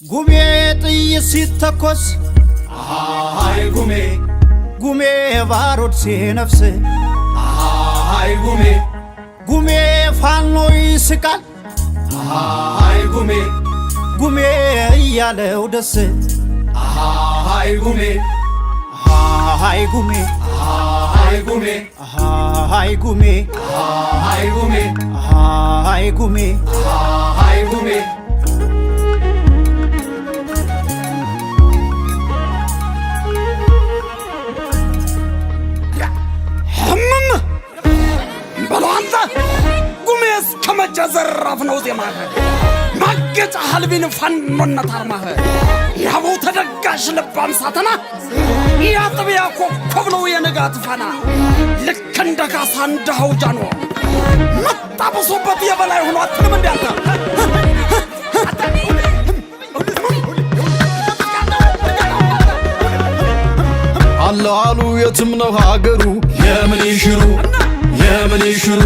ጉሜ ጥይት ሲተኮስ አይ ጉሜ ጉሜ ባሩድ ሲነፍስ አይ ጉሜ ጉሜ ፋኖ ይስቃል አይ ጉሜ ጉሜ እያለው ደስ አይ ጉሜ አይ ጉሜ አይ ጉሜ አይ ጉሜ አይ ጉሜ አይ ጉሜ አይ ጉሜ በሏንተ ጉሜስ ከመጀዘራፍ ነው ዜማህ ማገጫ ሐልቢን ፋኖነት አርማህ ያቦ ተደጋሽ ልባም ሳተና ያጥቢያ ኮከብ ነው የንጋት ፋና ልክ እንደ ካሳ እንደ ሐውጃኖ መጣበሶበት የበላይ ሆኖ አትልም እንዲያታ አላሉ የትም ነው ሀገሩ የምን ይሽሩ